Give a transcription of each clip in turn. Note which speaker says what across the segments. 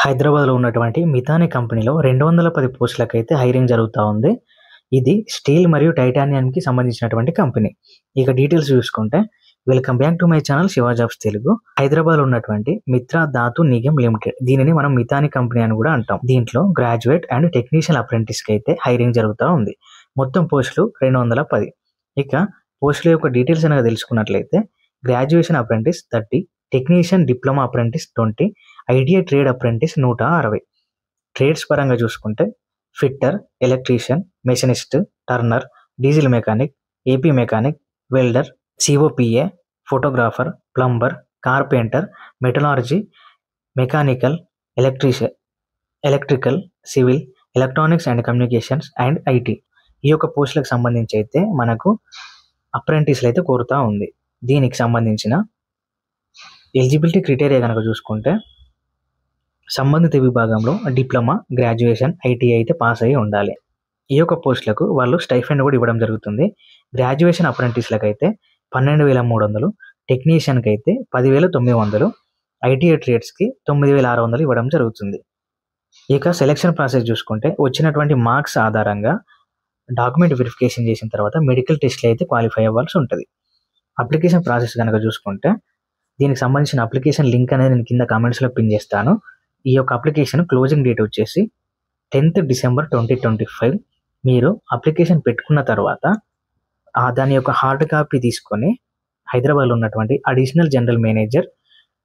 Speaker 1: హైదరాబాద్‌లో ఉన్నటువంటి మితాని కంపెనీలో 210 పోస్టులకైతే హైరింగ్ జరుగుతా ఉంది. ఇది స్టీల్ మరియు టైటానియంకి సంబంధించినటువంటి కంపెనీ. ఇక డీటెయిల్స్ చూసుకుంటే welcome back to my channel Shiva jobs Telugu. హైదరాబాద్‌లో ఉన్నటువంటి మిత్రా ధాతు నిగమ్ లిమిటెడ్, దీనిని మనం మితాని కంపెనీ అని కూడా అంటాం. దీంట్లో గ్రాడ్యుయేట్ అండ్ టెక్నీషియన్ అప్రెంటిస్‌కి అయితే హైరింగ్ జరుగుతూ ఉంది. మొత్తం పోస్టులు 210. ఇక పోస్టుల యొక్క డీటెయిల్స్ అనేది తెలుసుకున్నట్లయితే graduation apprentice 30, technician diploma apprentice 20, ITI trade apprentice 160. Trades పరంగా చూసుకుంటే fitter, electrician, machinist, turner, diesel mechanic, AP mechanic, welder, COPA, photographer, plumber, carpenter, metallurgy, mechanical, electrical, civil, electronics and communications and IT. ఈ యొక్క పోస్టులకు సంబంధించి అయితే మనకు అప్రెంటిస్లు అయితే కోరుతూ ఉంది. దీనికి సంబంధించిన ఎలిజిబిలిటీ క్రైటీరియా కనుక చూసుకుంటే సంబంధిత విభాగంలో డిప్లొమా, గ్రాడ్యుయేషన్, ఐటీఐ అయితే పాస్ అయ్యి ఉండాలి. ఈ యొక్క పోస్టులకు వాళ్ళు స్టైఫండ్ కూడా ఇవ్వడం జరుగుతుంది. గ్రాడ్యుయేషన్ అప్రెంటిస్లకు అయితే 12,300, టెక్నీషియన్కి అయితే 10,900, ఐటీఐ ట్రేడ్స్కి 9,600 ఇవ్వడం జరుగుతుంది. ఇక సెలక్షన్ ప్రాసెస్ చూసుకుంటే వచ్చినటువంటి మార్క్స్ ఆధారంగా డాక్యుమెంట్ వెరిఫికేషన్ చేసిన తర్వాత మెడికల్ టెస్ట్లు అయితే క్వాలిఫై అవ్వాల్సి ఉంటుంది. అప్లికేషన్ ప్రాసెస్ కనుక చూసుకుంటే దీనికి సంబంధించిన అప్లికేషన్ లింక్ అనేది నేను కింద కామెంట్స్లో పిన్ చేస్తాను. ఈ యొక్క అప్లికేషన్ క్లోజింగ్ డేట్ వచ్చేసి 10th December 2025. మీరు అప్లికేషన్ పెట్టుకున్న తర్వాత దాని యొక్క హార్డ్ కాపీ తీసుకొని హైదరాబాద్లో ఉన్నటువంటి additional general manager,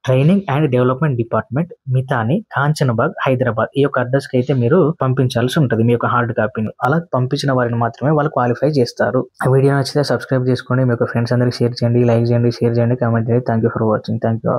Speaker 1: training and development department, Midhani, Kanchanbagh, Hyderabad, ఈ యొక్క అడ్రస్కి అయితే మీరు పంపించాల్సి ఉంటుంది మీ యొక్క హార్డ్ కాపీని. అలా పంపించిన వారిని మాత్రమే వాళ్ళు క్వాలిఫై చేస్తారు. వీడియో నచ్చితే సబ్స్క్రైబ్ చేసుకోండి, మీ యొక్క ఫ్రెండ్స్ అందరికీ షేర్ చేయండి, లైక్ చేయండి, షేర్ చేయండి, కామెంట్ చేయండి. Thank you for watching. Thank you.